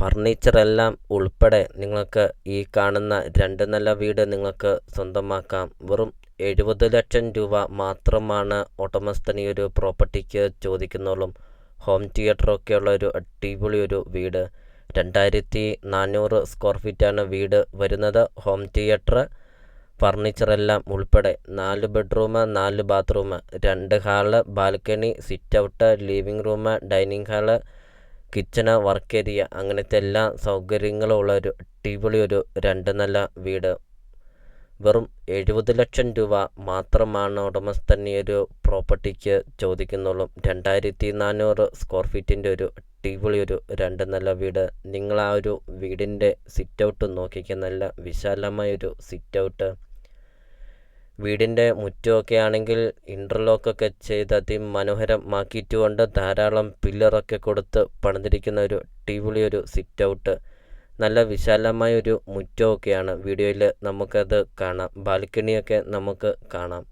ഫർണിച്ചറെല്ലാം ഉൾപ്പെടെ നിങ്ങൾക്ക് ഈ കാണുന്ന 2 നില വീട് നിങ്ങൾക്ക് സ്വന്തമാക്കാം. വെറും 70 ലക്ഷം രൂപ മാത്രമാണ് ഉടമസ്ഥൻ ഈ ഒരു പ്രോപ്പർട്ടിക്ക് ചോദിക്കുന്നുള്ളൂ. ഹോം തിയേറ്ററൊക്കെ ഉള്ള ഒരു അടിപൊളി ഒരു വീട്. 2400 സ്ക്വയർ ഫീറ്റാണ് വീട് വരുന്നത്. ഹോം തിയേറ്റർ, ഫർണിച്ചറെല്ലാം ഉൾപ്പെടെ 4 bedroom, 4 bathroom, 2 hall, balcony, sit out, living room, dining hall, kitchen, work area, അങ്ങനത്തെ എല്ലാ സൗകര്യങ്ങളും ഉള്ള ഒരു അടിപൊളി ഒരു 2 നില വീട്. വെറും 70 ലക്ഷം രൂപ മാത്രമാണ് ഉടമസ്ഥൻ ഈ ഒരു പ്രോപ്പർട്ടിക്ക് ചോദിക്കുന്നുള്ളൂ. 2400 സ്ക്വയർ ഫീറ്റിൻ്റെ ഒരു അടിപൊളി ഒരു 2 നില വീട്. നിങ്ങൾ ആ ഒരു വീടിൻ്റെ സിറ്റ് ഔട്ട് നോക്കിക്കുക. നല്ല വിശാലമായൊരു സിറ്റ് ഔട്ട്. വീടിൻ്റെ മുറ്റമൊക്കെ ആണെങ്കിൽ ഇൻ്റർലോക്കൊക്കെ ചെയ്ത് അതിമനോഹരമാക്കിയിട്ടുകൊണ്ട് ധാരാളം പില്ലറൊക്കെ കൊടുത്ത് പണിതിരിക്കുന്ന ഒരു അടിപൊളി ഒരു സിറ്റ് ഔട്ട്. നല്ല വിശാലമായൊരു മുറ്റമൊക്കെയാണ്. വീഡിയോയിൽ നമുക്കത് കാണാം. ബാൽക്കണിയൊക്കെ നമുക്ക് കാണാം.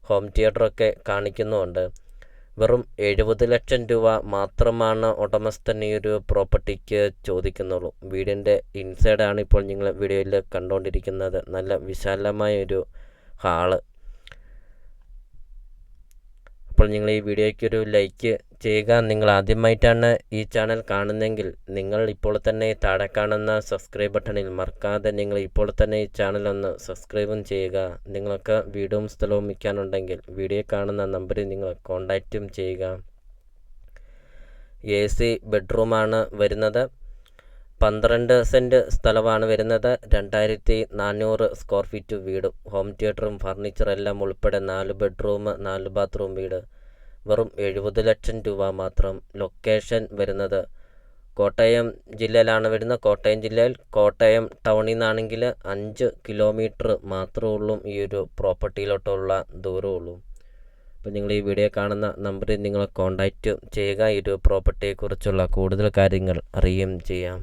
ഹോം തിയേറ്ററൊക്കെ കാണിക്കുന്നുമുണ്ട്. വെറും 70 ലക്ഷം രൂപ മാത്രമാണ് ഉടമസ്ഥൻ ഈ ഒരു പ്രോപ്പർട്ടിക്ക് ചോദിക്കുന്നുള്ളൂ. വീടിൻ്റെ ഇൻസൈഡാണ് ഇപ്പോൾ നിങ്ങൾ വീഡിയോയിൽ കണ്ടുകൊണ്ടിരിക്കുന്നത്. നല്ല വിശാലമായൊരു ഹാള്. അപ്പോൾ നിങ്ങൾ ഈ വീഡിയോയ്ക്കൊരു ലൈക്ക് ചെയ്യുക. നിങ്ങൾ ആദ്യമായിട്ടാണ് ഈ ചാനൽ കാണുന്നതെങ്കിൽ നിങ്ങൾ ഇപ്പോൾ തന്നെ താഴെ കാണുന്ന സബ്സ്ക്രൈബ് ബട്ടണിൽ മറക്കാതെ നിങ്ങൾ ഇപ്പോൾ തന്നെ ഈ ചാനൽ ഒന്ന് സബ്സ്ക്രൈബും ചെയ്യുക. നിങ്ങൾക്ക് വീടും സ്ഥലവും വിൽക്കാനുണ്ടെങ്കിൽ വീഡിയോ കാണുന്ന നമ്പറിൽ നിങ്ങൾ കോൺടാക്റ്റും ചെയ്യുക. AC ബെഡ്റൂമാണ് വരുന്നത്. 12 സെൻറ്റ് സ്ഥലമാണ് വരുന്നത്. 2400 സ്ക്വയർ ഫീറ്റ് വീടും ഹോം തിയേറ്ററും ഫർണിച്ചറെല്ലാം ഉൾപ്പെടെ 4 ബെഡ്റൂം, 4 ബാത്റൂം വീട്. വെറും 70 ലക്ഷം രൂപ മാത്രം. ലൊക്കേഷൻ വരുന്നത് കോട്ടയം ജില്ലയിലാണ് വരുന്നത്. കോട്ടയം ജില്ലയിൽ കോട്ടയം ടൗണിൽ നിന്നാണെങ്കിൽ 5 കിലോമീറ്റർ മാത്രമേ ഉള്ളൂ ഈ ഒരു പ്രോപ്പർട്ടിയിലോട്ടുള്ള ദൂരമുള്ളൂ. അപ്പോൾ നിങ്ങൾ ഈ വീഡിയോ കാണുന്ന നമ്പറിൽ നിങ്ങൾ കോൺടാക്റ്റ് ചെയ്യുക. ഈ ഒരു പ്രോപ്പർട്ടിയെക്കുറിച്ചുള്ള കൂടുതൽ കാര്യങ്ങൾ അറിയുകയും ചെയ്യാം.